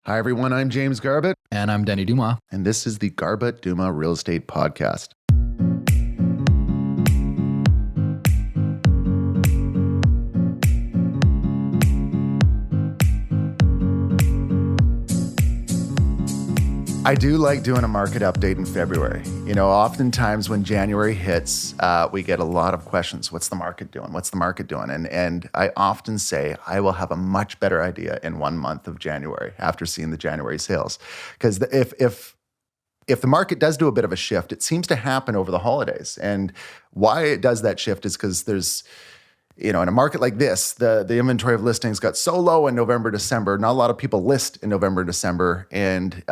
Hi, everyone. I'm James Garbutt. And I'm Denny Dumas. And this is the Garbutt Dumas Real Estate Podcast. I do like doing a market update in February. You know, oftentimes when January hits, we get a lot of questions. What's the market doing? What's the market doing? And I often say I will have a much better idea in 1 month of January after seeing the January sales. Because if the market does do a bit of a shift, it seems to happen over the holidays. And why it does that shift is because there's, you know, in a market like this, the inventory of listings got so low in November, December. Not a lot of people list in November, December. And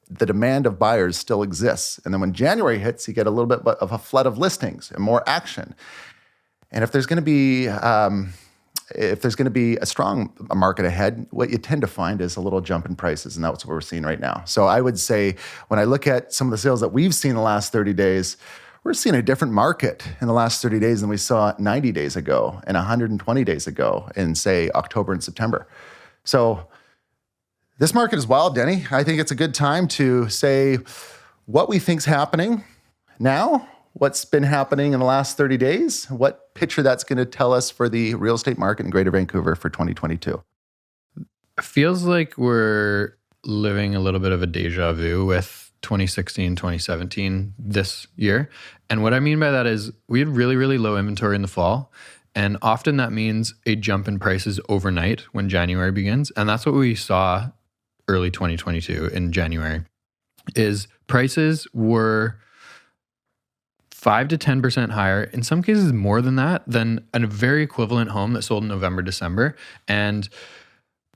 the demand of buyers still exists. And then when January hits, you get a little bit of a flood of listings and more action. And if there's going to be a strong market ahead, what you tend to find is a little jump in prices, and that's what we're seeing right now. So I would say when I look at some of the sales that we've seen in the last 30 days, we're seeing a different market in the last 30 days than we saw 90 days ago and 120 days ago in, say, October and September. So this market is wild, Denny. I think it's a good time to say what we think's happening now, what's been happening in the last 30 days, what picture that's going to tell us for the real estate market in Greater Vancouver for 2022. It feels like we're living a little bit of a deja vu with 2016, 2017 this year. And what I mean by that is we had really, really low inventory in the fall. And often that means a jump in prices overnight when January begins. And that's what we saw early 2022 in January, is prices were 5 to 10% higher, in some cases more than that, than a very equivalent home that sold in November, December. And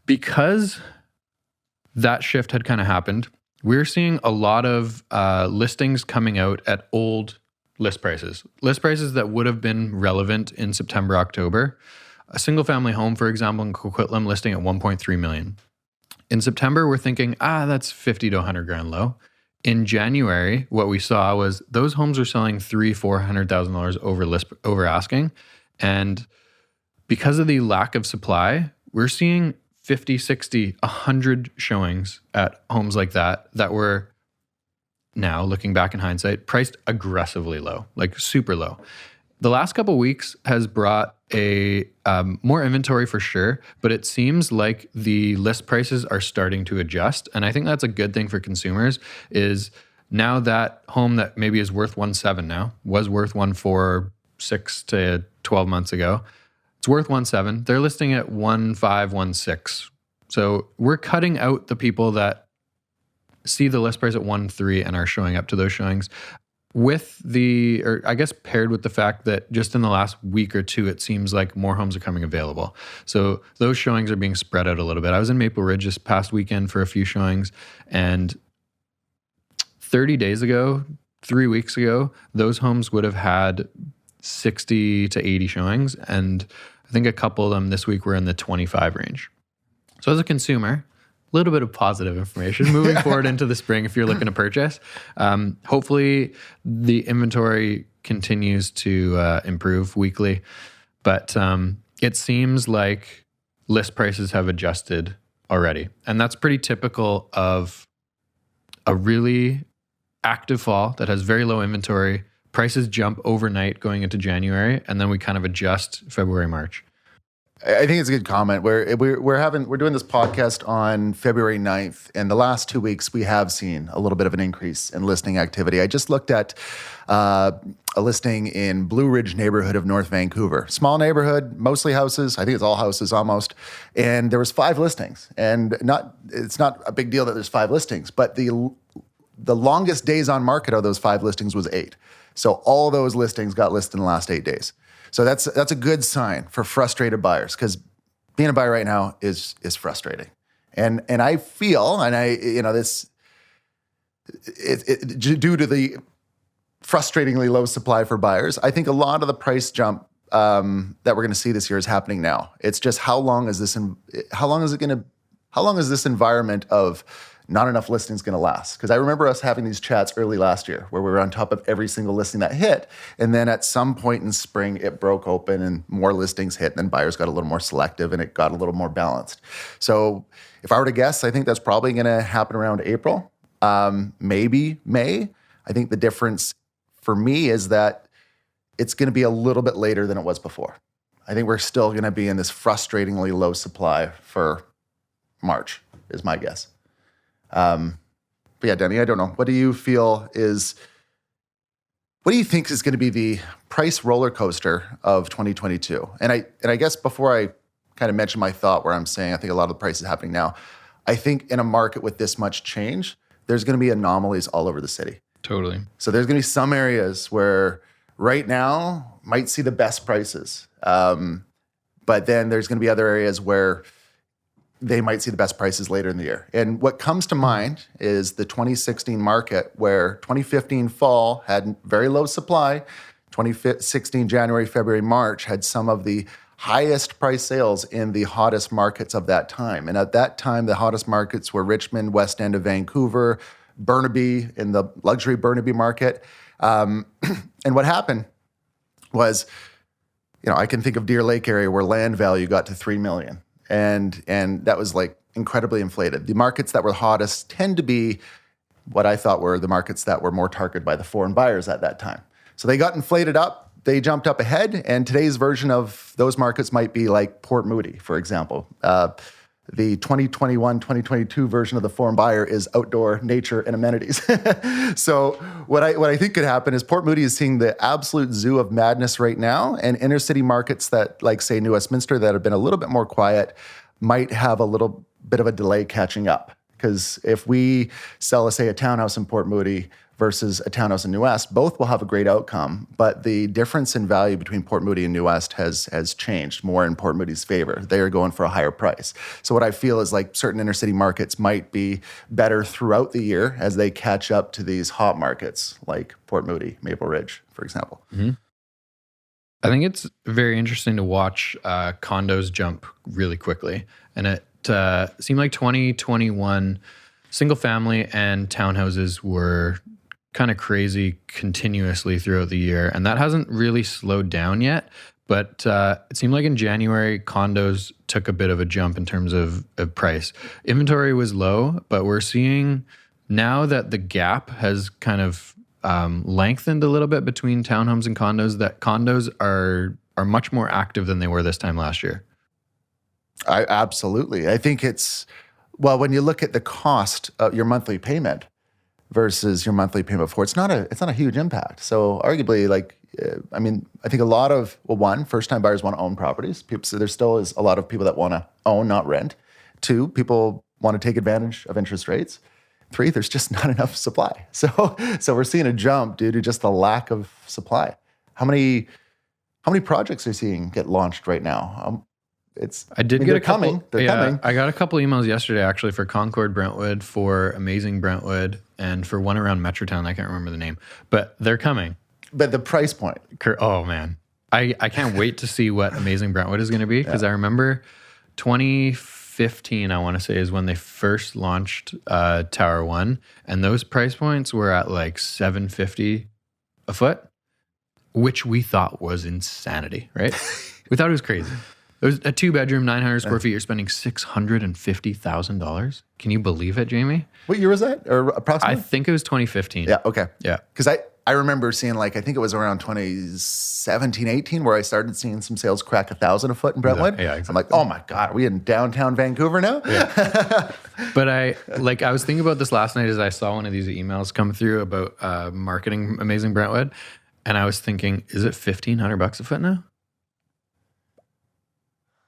because that shift had kind of happened, we're seeing a lot of listings coming out at old list prices that would have been relevant in September, October. A single family home, for example, in Coquitlam listing at 1.3 million. In September, we're thinking, that's 50 to 100 grand low. In January, what we saw was those homes were selling $300,000-$400,000 over asking. And because of the lack of supply, we're seeing 50, 60, 100 showings at homes like that were now, looking back in hindsight, priced aggressively low, like super low. The last couple of weeks has brought a more inventory for sure, but it seems like the list prices are starting to adjust. And I think that's a good thing for consumers, is now that home that maybe is worth 1.7 now was worth 1.4 6 to 12 months ago. It's worth 1.7. They're listing at 1.5, 1.6. So we're cutting out the people that see the list price at 1.3 and are showing up to those showings. Paired with the fact that just in the last week or two, it seems like more homes are coming available. So those showings are being spread out a little bit. I was in Maple Ridge this past weekend for a few showings, and 30 days ago, 3 weeks ago, those homes would have had 60 to 80 showings. And I think a couple of them this week were in the 25 range. So as a consumer, a little bit of positive information moving forward into the spring if you're looking to purchase. Hopefully the inventory continues to improve weekly, but it seems like list prices have adjusted already. And that's pretty typical of a really active fall that has very low inventory. Prices jump overnight going into January, and then we kind of adjust February, March. I think it's a good comment. We're doing this podcast on February 9th, and the last 2 weeks we have seen a little bit of an increase in listing activity. I just looked at a listing in Blue Ridge neighborhood of North Vancouver. Small neighborhood, mostly houses. I think it's all houses almost. And there was 5 listings. And it's not a big deal that there's 5 listings, but the longest days on market of those 5 listings was 8. So all those listings got listed in the last 8 days. So that's a good sign for frustrated buyers, because being a buyer right now is frustrating. And I feel, and due to the frustratingly low supply for buyers, I think a lot of the price jump that we're going to see this year is happening now. It's just how long is it going to how long is this environment of not enough listings going to last? Because I remember us having these chats early last year where we were on top of every single listing that hit. And then at some point in spring, it broke open and more listings hit. And then buyers got a little more selective and it got a little more balanced. So if I were to guess, I think that's probably going to happen around April, maybe May. I think the difference for me is that it's going to be a little bit later than it was before. I think we're still going to be in this frustratingly low supply for March, is my guess. But yeah, Denny, I don't know. What do you think is going to be the price roller coaster of 2022? And I guess before I kind of mention my thought where I'm saying I think a lot of the price is happening now, I think in a market with this much change, there's going to be anomalies all over the city. Totally. So there's going to be some areas where right now might see the best prices. But then there's going to be other areas where they might see the best prices later in the year. And what comes to mind is the 2016 market where 2015 fall had very low supply. 2016 January, February, March had some of the highest price sales in the hottest markets of that time. And at that time, the hottest markets were Richmond, West End of Vancouver, Burnaby, in the luxury Burnaby market. And what happened was, I can think of Deer Lake area where land value got to $3 million. And that was like incredibly inflated. The markets that were hottest tend to be what I thought were the markets that were more targeted by the foreign buyers at that time. So they got inflated up, they jumped up ahead, and today's version of those markets might be like Port Moody, for example. The 2021-2022 version of the foreign buyer is outdoor nature and amenities. So what I think could happen is Port Moody is seeing the absolute zoo of madness right now, and inner city markets that, like say New Westminster, that have been a little bit more quiet, might have a little bit of a delay catching up. Because if we sell, say, a townhouse in Port Moody versus a townhouse in New West, both will have a great outcome, but the difference in value between Port Moody and New West has changed more in Port Moody's favor. They are going for a higher price. So what I feel is like certain inner city markets might be better throughout the year as they catch up to these hot markets like Port Moody, Maple Ridge, for example. Mm-hmm. I think it's very interesting to watch condos jump really quickly. And it seemed like 2021 single family and townhouses were kind of crazy continuously throughout the year. And that hasn't really slowed down yet. But it seemed like in January, condos took a bit of a jump in terms of price. Inventory was low, but we're seeing now that the gap has kind of lengthened a little bit between townhomes and condos, that condos are much more active than they were this time last year. Absolutely. I think when you look at the cost of your monthly payment versus your monthly payment before, it's not a huge impact. So arguably, I think a lot of, first-time buyers want to own properties. So there still is a lot of people that want to own, not rent. 2, people want to take advantage of interest rates. 3, there's just not enough supply. So we're seeing a jump due to just the lack of supply. How many projects are you seeing get launched right now? They're coming. I got a couple emails yesterday actually for Concord Brentwood, for Amazing Brentwood, and for one around Metrotown. I can't remember the name, but they're coming. But the price point. Oh man, I can't wait to see what Amazing Brentwood is going to be, because I remember 2015, I want to say, is when they first launched Tower One, and those price points were at like $750 a foot, which we thought was insanity, right? We thought it was crazy. It was a 2-bedroom, 900 square feet. You're spending $650,000. Can you believe it, Jamie? What year was that? Or approximately? I think it was 2015. Yeah, okay. Yeah. Because I remember seeing, I think it was around 2017, 18, where I started seeing some sales crack $1,000 a foot in Brentwood. Yeah, exactly. I'm like, oh my God, are we in downtown Vancouver now? Yeah. But I was thinking about this last night as I saw one of these emails come through about marketing Amazing Brentwood. And I was thinking, is it $1,500 a foot now?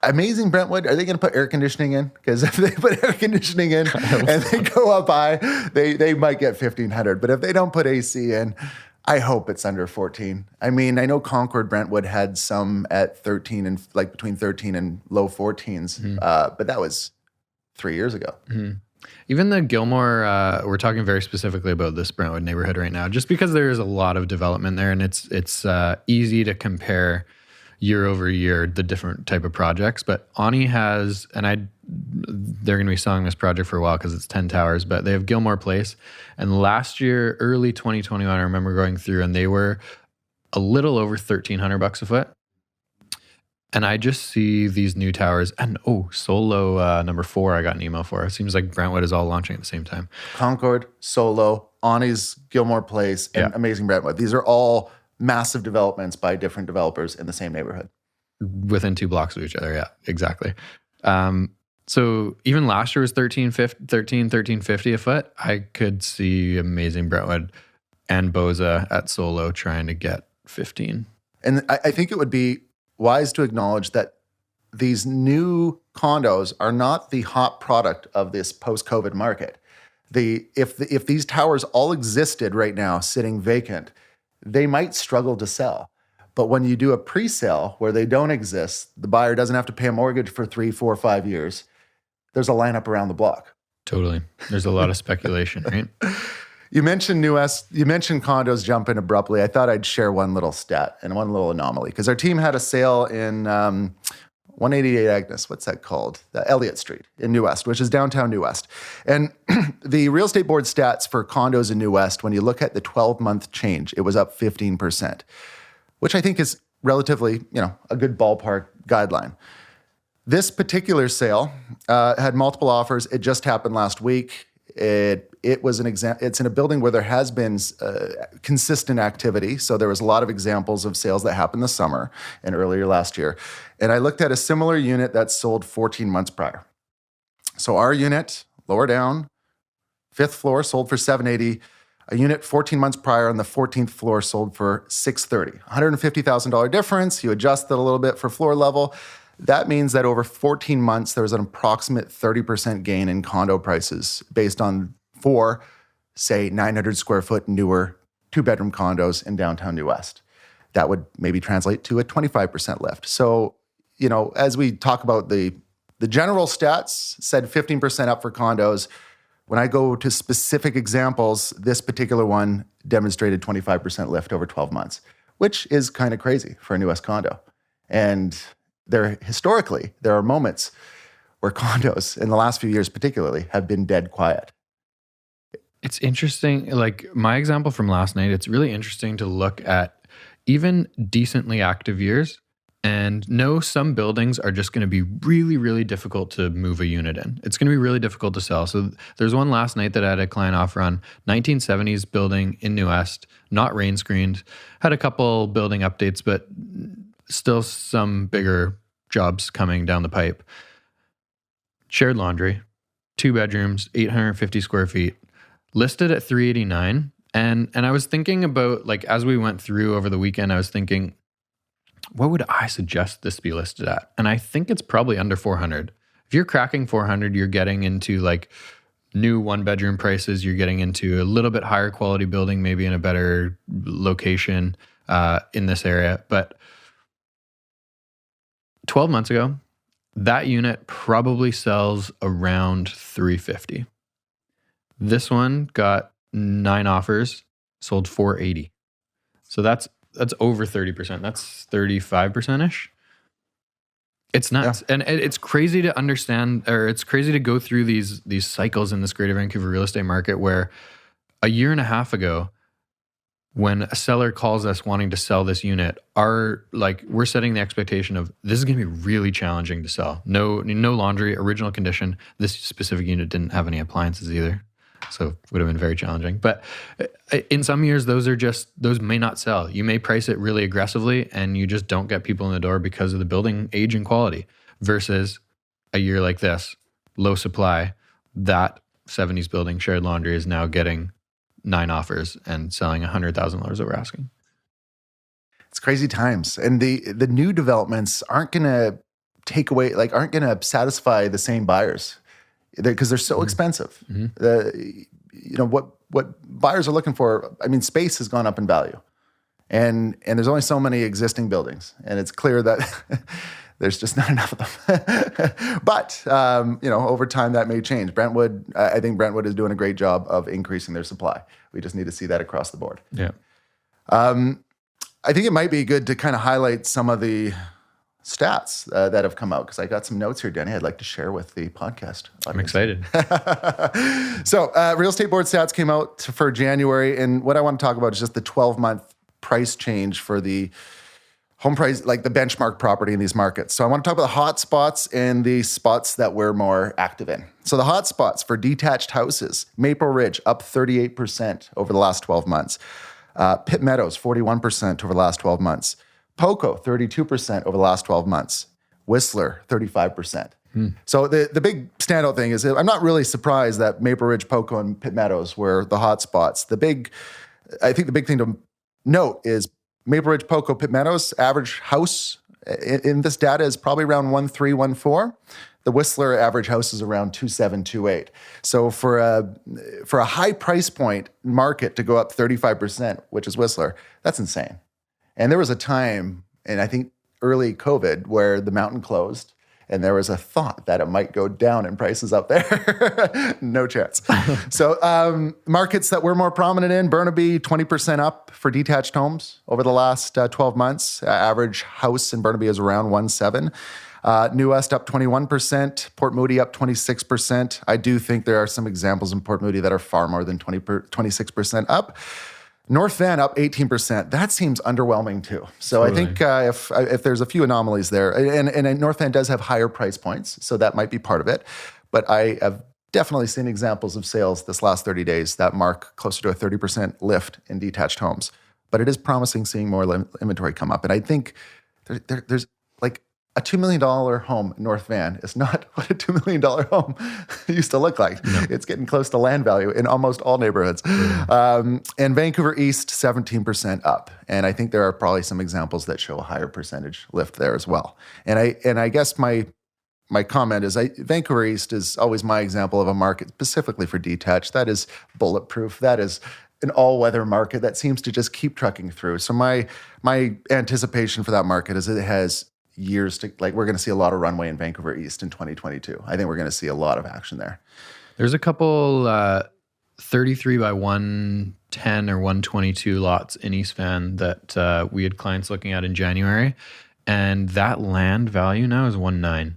Amazing Brentwood, are they going to put air conditioning in? Because if they put air conditioning in and they go up high, they might get $1,500. But if they don't put AC in, I hope it's under 14. I mean, I know Concord Brentwood had some at 13 and between 13 and low 14s, but that was 3 years ago. Mm-hmm. Even the Gilmore, we're talking very specifically about this Brentwood neighborhood right now, just because there is a lot of development there, and it's easy to compare, year over year the different type of projects. But Ani has, and they're going to be selling this project for a while because it's 10 towers, but they have Gilmore Place. And last year, early 2021, I remember going through and they were a little over $1,300 a foot. And I just see these new towers, and Solo number 4, I got an email for. It seems like Brentwood is all launching at the same time. Concord, Solo, Ani's Gilmore Place, and Amazing Brentwood. These are all massive developments by different developers in the same neighborhood. Within 2 blocks of each other, yeah, exactly. So even last year was $1,350 a foot. I could see Amazing Brentwood and Boza at Solo trying to get 15. And I think it would be wise to acknowledge that these new condos are not the hot product of this post-COVID market. If these towers all existed right now sitting vacant, they might struggle to sell. But when you do a pre-sale where they don't exist, the buyer doesn't have to pay a mortgage for 3, 4, 5 years. There's a lineup around the block. Totally. There's a lot of speculation, right? You mentioned New West, you mentioned condos jumping abruptly. I thought I'd share one little stat and one little anomaly because our team had a sale in 188 Agnes, what's that called? Elliott Street in New West, which is downtown New West. And the real estate board stats for condos in New West, when you look at the 12-month change, it was up 15%, which I think is relatively, a good ballpark guideline. This particular sale had multiple offers. It just happened last week. It was it's in a building where there has been consistent activity. So there was a lot of examples of sales that happened this summer and earlier last year. And I looked at a similar unit that sold 14 months prior. So our unit, lower down, 5th floor, sold for $780. A unit 14 months prior on the 14th floor sold for $630. $150,000 difference. You adjust that a little bit for floor level. That means that over 14 months, there was an approximate 30% gain in condo prices based on 4, say, 900 square foot newer 2-bedroom condos in downtown New West. That would maybe translate to a 25% lift. So, as we talk about the general stats, said 15% up for condos. When I go to specific examples, this particular one demonstrated 25% lift over 12 months, which is kind of crazy for a New West condo. And historically, there are moments where condos, in the last few years particularly, have been dead quiet. It's interesting. Like my example from last night, it's really interesting to look at even decently active years and know some buildings are just going to be really, really difficult to move a unit in. It's going to be really difficult to sell. So there's one last night that I had a client offer on, 1970s building in New West, not rain screened, had a couple building updates, but still some bigger jobs coming down the pipe. Shared laundry, 2 bedrooms, 850 square feet, listed at $389. And I was thinking about, like, as we went through over the weekend, I was thinking, what would I suggest this be listed at? And I think it's probably under 400. If you're cracking 400, you're getting into like new 1-bedroom prices. You're getting into a little bit higher quality building, maybe in a better location in this area. But 12 months ago, that unit probably sells around $350. This one got 9 offers, sold $480. So that's over 30%. That's 35%-ish. It's nuts. Yeah. And it's crazy to understand, or it's crazy to go through these cycles in this Greater Vancouver real estate market where a year and a half ago, when a seller calls us wanting to sell this unit, we're setting the expectation of this is going to be really challenging to sell. No laundry, original condition. This specific unit didn't have any appliances either. So it would have been very challenging. But in some years, those may not sell. You may price it really aggressively and you just don't get people in the door because of the building age and quality. Versus a year like this, low supply, that 70s building, shared laundry, is now getting 9 offers and selling $100,000 over asking. It's crazy times. And the new developments aren't going to aren't going to satisfy the same buyers. Because they're so expensive. Mm-hmm. What buyers are looking for, space has gone up in value. And there's only so many existing buildings. And it's clear that there's just not enough of them. But, over time that may change. I think Brentwood is doing a great job of increasing their supply. We just need to see that across the board. Yeah. I think it might be good to kind of highlight some of the stats that have come out, because I got some notes here, Denny, I'd like to share with the podcast audience. I'm excited. So Real Estate Board stats came out for January, and what I want to talk about is just the 12-month price change for the home price, like the benchmark property in these markets. So I want to talk about the hot spots and the spots that we're more active in. So the hot spots for detached houses: Maple Ridge up 38% over the last 12 months. Pitt Meadows 41% over the last 12 months. Poco 32% over the last 12 months. Whistler 35%. So the big standout thing is, I'm not really surprised that Maple Ridge, Poco, and Pitt Meadows were the hot spots. I think the big thing to note is Maple Ridge, Poco, Pitt Meadows, average house in this data is probably around 1.3, 1.4. The Whistler average house is around 2.7, 2.8. So for a high price point market to go up 35%, which is Whistler, that's insane. And there was a time, and I think early COVID, where the mountain closed, and there was a thought that it might go down in prices up there. No chance. So markets that we're more prominent in: Burnaby, 20% up for detached homes over the last 12 months. Average house in Burnaby is around 1.7. New West up 21%. Port Moody up 26%. I do think there are some examples in Port Moody that are far more than 26% up. North Van up 18%. That seems underwhelming too. So totally. I think if there's a few anomalies there, and North Van does have higher price points, so that might be part of it. But I have definitely seen examples of sales this last 30 days that mark closer to a 30% lift in detached homes. But it is promising seeing more inventory come up. And I think there's like a $2 million home in North Van is not what a $2 million home used to look like. No. It's getting close to land value in almost all neighborhoods. And Vancouver East, 17% up. And I think there are probably some examples that show a higher percentage lift there as well. And I guess my comment is Vancouver East is always my example of a market specifically for detached. That is bulletproof. That is an all-weather market that seems to just keep trucking through. So my anticipation for that market is it has years to, like, we're going to see a lot of runway in Vancouver East in 2022. I think we're going to see a lot of action there. There's a couple 33 by 110 or 122 lots in East Van that we had clients looking at in January, and that land value now is 1.9.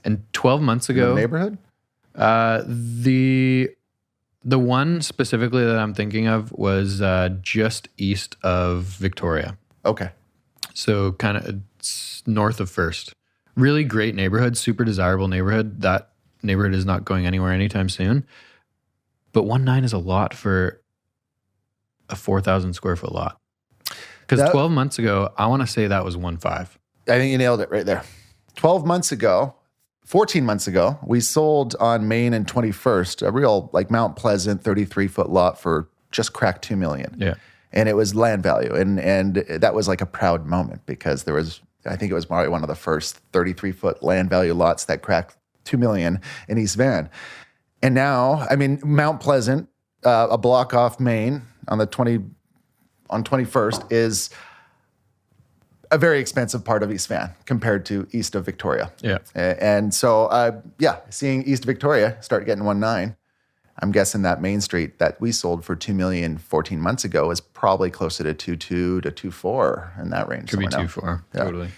And 12 months ago, in the neighborhood, the one specifically that I'm thinking of was just east of Victoria. Okay. So kind of north of First. Really great neighborhood, super desirable neighborhood. That neighborhood is not going anywhere anytime soon. But 1.9 is a lot for a 4,000 square foot lot. Because 12 months ago, I want to say that was 1.5. I think you nailed it right there. 14 months ago, we sold on Main and 21st, a real like Mount Pleasant 33-foot lot for just cracked $2 million. Yeah. And it was land value. And that was like a proud moment because I think it was probably one of the first 33-foot land value lots that cracked $2 million in East Van. And now, I mean, Mount Pleasant, a block off Main on 21st is a very expensive part of East Van compared to east of Victoria. Yeah. And so, seeing East Victoria start getting 1.9, I'm guessing that Main Street that we sold for $2 million 14 months ago is probably closer to 2.2 to 2.4 in that range. Could be 2.4, yeah. Totally.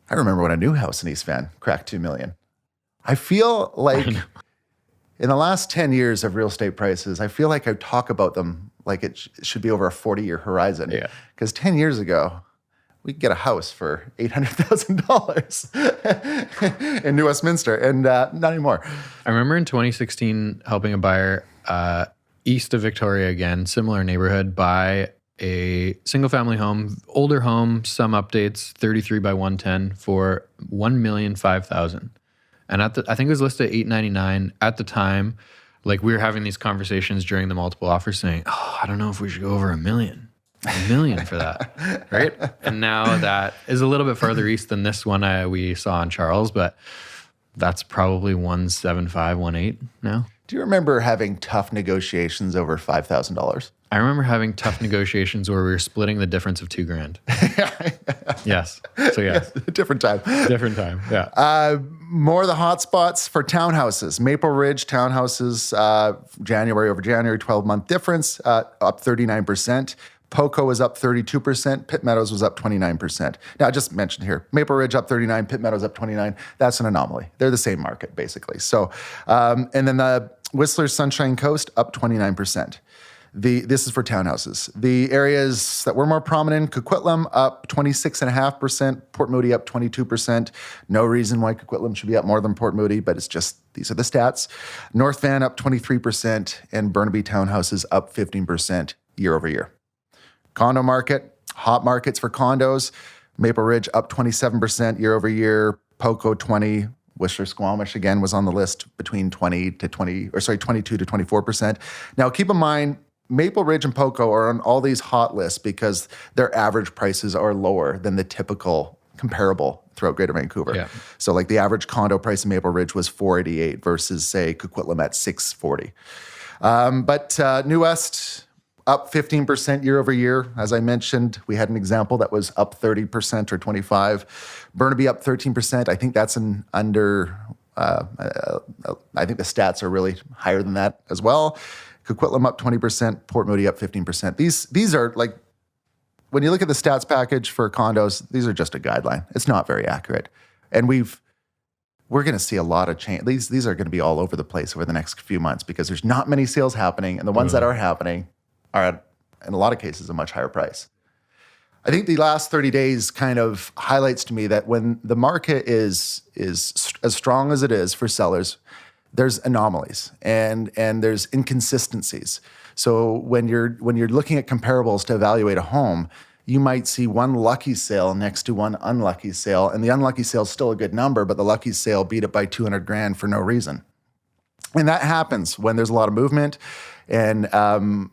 I remember when a new house in East Van cracked $2 million. I feel like in the last 10 years of real estate prices, I feel like I talk about them like it should be over a 40-year horizon. Yeah. Because 10 years ago, we could get a house for $800,000 in New Westminster, and not anymore. I remember in 2016 helping a buyer east of Victoria again, similar neighborhood, buy a single-family home, older home, some updates, 33 by 110 for $1,005,000. And I think it was listed at $899 at the time. Like, we were having these conversations during the multiple offers saying, I don't know if we should go over $1 million for that, right? And now that is a little bit further east than this one we saw in Charles, but that's probably 1.75, 1.8 now. Do you remember having tough negotiations over $5,000? I remember having tough negotiations where we were splitting the difference of $2,000. Yes. So yeah. Yes, different time. Different time. Yeah. More of the hotspots for townhouses. Maple Ridge townhouses, January over January, 12-month difference, up 39%. Poco was up 32%. Pitt Meadows was up 29%. Now, I just mentioned here, Maple Ridge up 39, Pitt Meadows up 29. That's an anomaly. They're the same market, basically. So, and then the Whistler Sunshine Coast up 29%. This is for townhouses. The areas that were more prominent, Coquitlam up 26.5%, Port Moody up 22%. No reason why Coquitlam should be up more than Port Moody, but it's just, these are the stats. North Van up 23%, and Burnaby townhouses up 15% year over year. Condo market, hot markets for condos. Maple Ridge up 27% year over year. Poco 20. Whistler Squamish again was on the list between 22 to 24%. Now keep in mind, Maple Ridge and Poco are on all these hot lists because their average prices are lower than the typical comparable throughout Greater Vancouver. Yeah. So like the average condo price in Maple Ridge was $488 versus say Coquitlam at $640. But New West up 15% year over year. As I mentioned, we had an example that was up 30% or 25. Burnaby up 13%. I think that's an under, I think the stats are really higher than that as well. Coquitlam up 20%, Port Moody up 15%. These are like, when you look at the stats package for condos, these are just a guideline. It's not very accurate. And we're going to see a lot of change. These are going to be all over the place over the next few months because there's not many sales happening, and the ones that are happening are at, in a lot of cases, a much higher price. I think the last 30 days kind of highlights to me that when the market is as strong as it is for sellers, there's anomalies and there's inconsistencies. So when you're looking at comparables to evaluate a home, you might see one lucky sale next to one unlucky sale, and the unlucky sale is still a good number, but the lucky sale beat it by $200,000 for no reason. And that happens when there's a lot of movement. And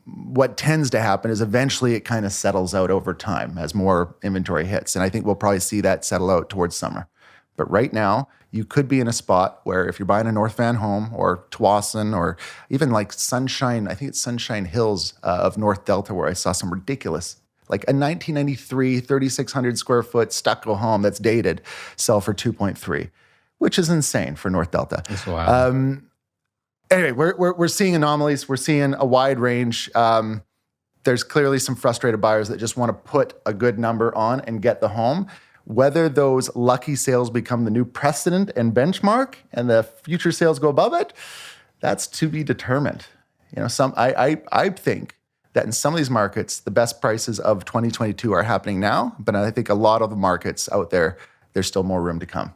what tends to happen is eventually it kind of settles out over time as more inventory hits. And I think we'll probably see that settle out towards summer. But right now, you could be in a spot where if you're buying a North Van home or Tsawwassen or even like Sunshine, I think it's Sunshine Hills of North Delta, where I saw some ridiculous, like a 1993, 3,600 square foot stucco home that's dated, sell for 2.3, which is insane for North Delta. That's wild. Anyway, we're seeing anomalies. We're seeing a wide range. There's clearly some frustrated buyers that just want to put a good number on and get the home. Whether those lucky sales become the new precedent and benchmark and the future sales go above it, that's to be determined. You know, I think that in some of these markets, the best prices of 2022 are happening now, but I think a lot of the markets out there, there's still more room to come.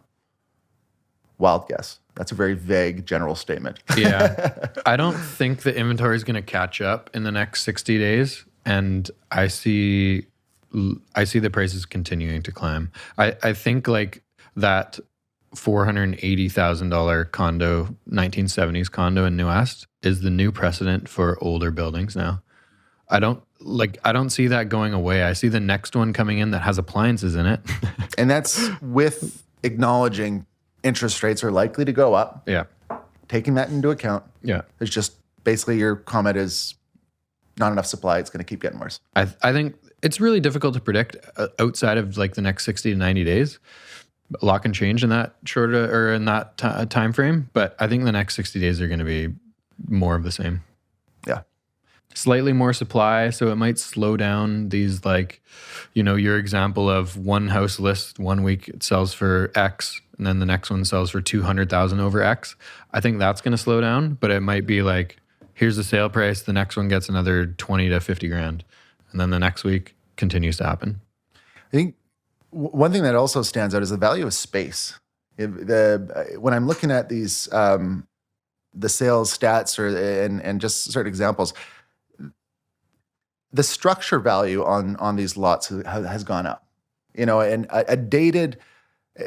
Wild guess. That's a very vague general statement. Yeah. I don't think the inventory is going to catch up in the next 60 days. And I see the prices continuing to climb. I think like that $480,000 condo, 1970s condo in New West is the new precedent for older buildings now. I don't see that going away. I see the next one coming in that has appliances in it. And that's with acknowledging interest rates are likely to go up. Yeah. Taking that into account. Yeah. There's just basically your comment is not enough supply. It's going to keep getting worse. I think it's really difficult to predict outside of like the next 60 to 90 days. A lot can change in that shorter or in that time frame. But I think the next 60 days are going to be more of the same. Yeah. Slightly more supply, so it might slow down these, like, you know, your example of one house list 1 week it sells for X and then the next one sells for 200,000 over X. I think that's going to slow down, but it might be like, here's the sale price, the next one gets another 20 to 50 grand, and then the next week continues to happen. I think one thing that also stands out is the value of space. When I'm looking at these the sales stats and just certain examples, the structure value on these lots has gone up, you know, and a dated,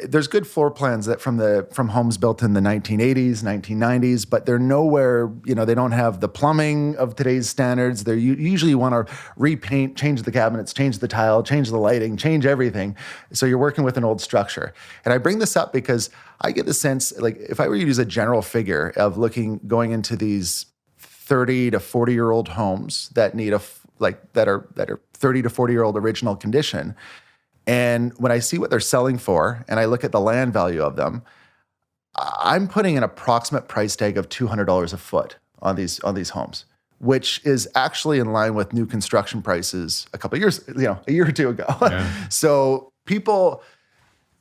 there's good floor plans that from homes built in the 1980s, 1990s, but they're nowhere, you know, they don't have the plumbing of today's standards. They usually want to repaint, change the cabinets, change the tile, change the lighting, change everything. So you're working with an old structure. And I bring this up because I get the sense, like, if I were to use a general figure of going into these 30 to 40-year-old homes that need that are 30 to 40-year-old original condition. And when I see what they're selling for and I look at the land value of them, I'm putting an approximate price tag of $200 a foot on these homes, which is actually in line with new construction prices a couple of years, a year or two ago. Yeah. So people,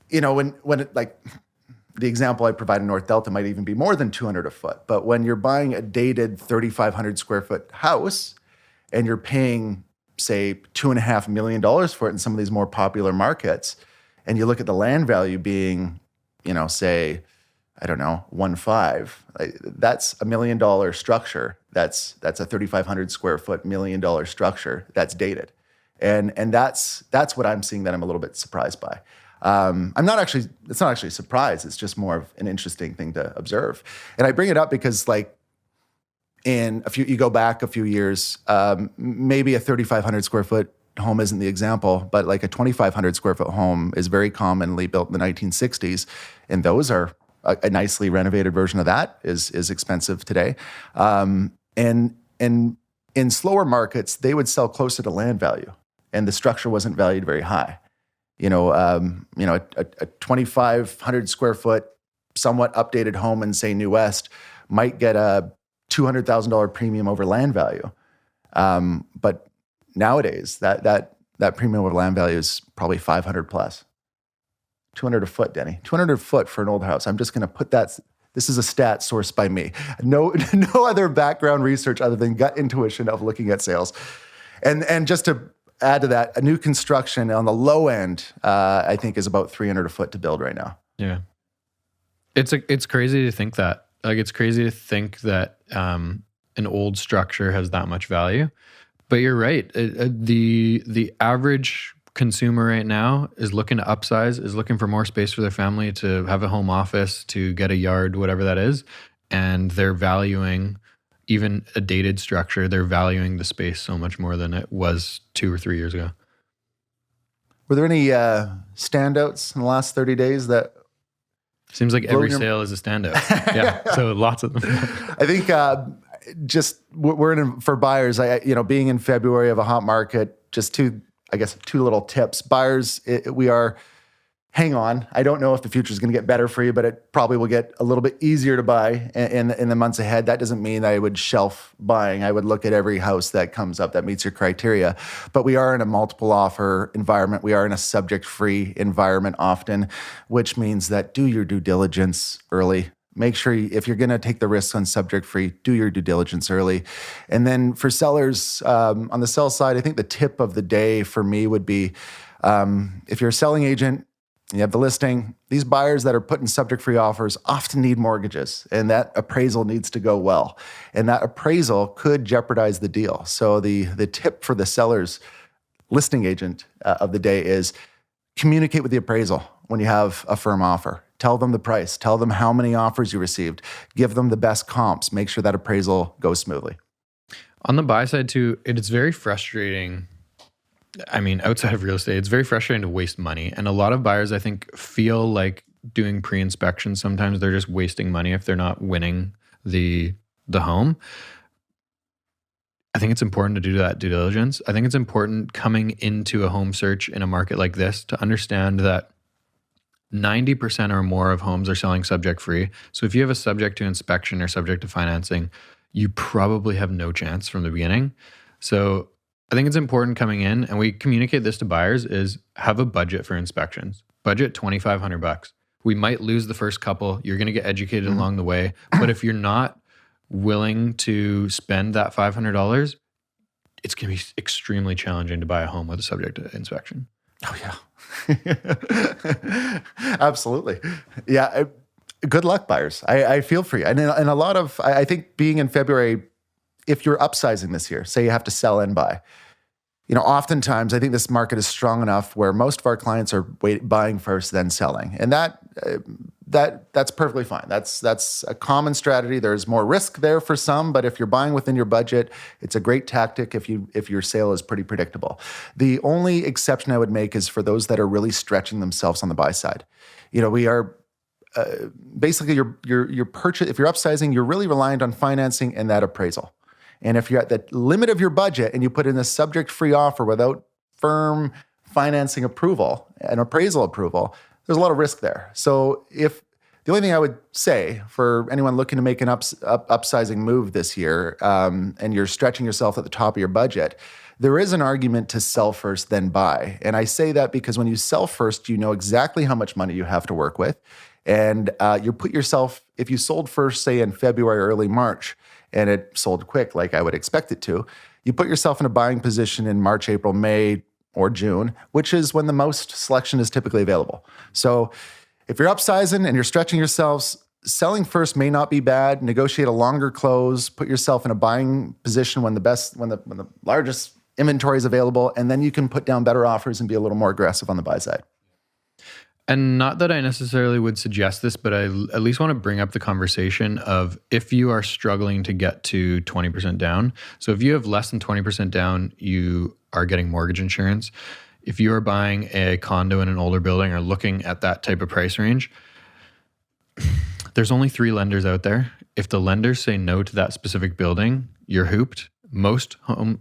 when it, like the example I provide in North Delta might even be more than 200 a foot. But when you're buying a dated 3,500 square foot house and you're paying, say, $2.5 million for it in some of these more popular markets, and you look at the land value being, say, I don't know, 1.5, that's $1 million structure. That's a 3,500 square foot $1 million structure that's dated. And that's what I'm seeing that I'm a little bit surprised by. It's not actually a surprise. It's just more of an interesting thing to observe. And I bring it up because you go back a few years, maybe a 3,500 square foot home isn't the example, but like a 2,500 square foot home is very commonly built in the 1960s. And those are a nicely renovated version of that is expensive today. And in slower markets, they would sell closer to land value and the structure wasn't valued very high. A 2,500 square foot, somewhat updated home in, say, New West might get a $200,000 premium over land value. But nowadays, that premium over land value is probably 500 plus. 200 a foot, Denny. 200 a foot for an old house. I'm just going to put that. This is a stat sourced by me. No other background research other than gut intuition of looking at sales. And just to add to that, a new construction on the low end, I think, is about 300 a foot to build right now. Yeah, it's crazy to think that. Like, it's crazy to think that an old structure has that much value. But you're right. The average consumer right now is looking to upsize, is looking for more space for their family, to have a home office, to get a yard, whatever that is, and they're valuing. Even a dated structure, they're valuing the space so much more than it was 2 or 3 years ago. Were there any standouts in the last 30 days that... Seems like every sale is a standout. Yeah, so lots of them. I think for buyers, being in February of a hot market, just two little tips. Buyers, hang on. I don't know if the future is going to get better for you, but it probably will get a little bit easier to buy in the months ahead. That doesn't mean I would shelf buying. I would look at every house that comes up that meets your criteria. But we are in a multiple offer environment. We are in a subject-free environment often, which means that do your due diligence early. Make sure if you're going to take the risks on subject-free, do your due diligence early. And then for sellers, on the sell side, I think the tip of the day for me would be, if you're a selling agent, you have the listing, these buyers that are putting subject-free offers often need mortgages, and that appraisal needs to go well. And that appraisal could jeopardize the deal. So the tip for the seller's listing agent of the day is communicate with the appraisal when you have a firm offer. Tell them the price. Tell them how many offers you received. Give them the best comps. Make sure that appraisal goes smoothly. On the buy side too, it's very frustrating. I mean, outside of real estate, it's very frustrating to waste money. And a lot of buyers, I think, feel like doing pre-inspection. Sometimes they're just wasting money if they're not winning the home. I think it's important to do that due diligence. I think it's important coming into a home search in a market like this to understand that 90% or more of homes are selling subject free. So if you have a subject to inspection or subject to financing, you probably have no chance from the beginning. So I think it's important coming in, and we communicate this to buyers, is have a budget for inspections. Budget $2,500. We might lose the first couple. You're going to get educated along the way. But if you're not willing to spend that $500, it's going to be extremely challenging to buy a home with a subject to inspection. Oh, yeah. Absolutely. Yeah. Good luck, buyers. I feel for you. And a lot of, I think being in February, if you're upsizing this year, say you have to sell and buy, oftentimes I think this market is strong enough where most of our clients are buying first, then selling. And that's perfectly fine. That's a common strategy. There's more risk there for some, but if you're buying within your budget, it's a great tactic if your sale is pretty predictable. The only exception I would make is for those that are really stretching themselves on the buy side. We are basically your purchase. If you're upsizing, you're really reliant on financing and that appraisal. And if you're at the limit of your budget and you put in a subject-free offer without firm financing approval and appraisal approval, there's a lot of risk there. So if The only thing I would say for anyone looking to make an upsizing move this year, and you're stretching yourself at the top of your budget, there is an argument to sell first, then buy. And I say that because when you sell first, you know exactly how much money you have to work with. And you put yourself, if you sold first, say in February, early March, and it sold quick like I would expect it to, you put yourself in a buying position in March, April, May, or June, which is when the most selection is typically available. So if you're upsizing and you're stretching yourselves, selling first may not be bad. Negotiate a longer close, put yourself in a buying position when the largest inventory is available, and then you can put down better offers and be a little more aggressive on the buy side. And not that I necessarily would suggest this, but I at least want to bring up the conversation of if you are struggling to get to 20% down. So if you have less than 20% down, you are getting mortgage insurance. If you are buying a condo in an older building or looking at that type of price range, there's only 3 lenders out there. If the lenders say no to that specific building, you're hooped. Most homes,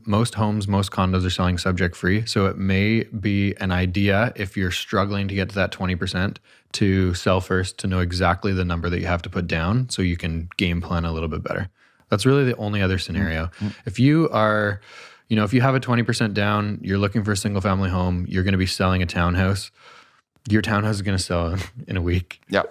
most condos are selling subject free. So it may be an idea if you're struggling to get to that 20% to sell first, to know exactly the number that you have to put down so you can game plan a little bit better. That's really the only other scenario. Mm-hmm. If you are, if you have a 20% down, you're looking for a single family home, you're going to be selling a townhouse. Your townhouse is going to sell in a week. Yeah.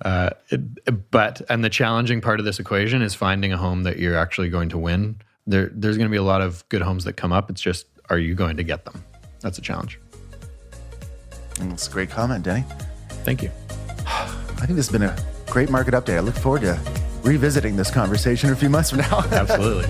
And the challenging part of this equation is finding a home that you're actually going to win. There's going to be a lot of good homes that come up. It's just, are you going to get them? That's a challenge. And that's a great comment, Denny. Thank you. I think this has been a great market update. I look forward to revisiting this conversation in a few months from now. Absolutely.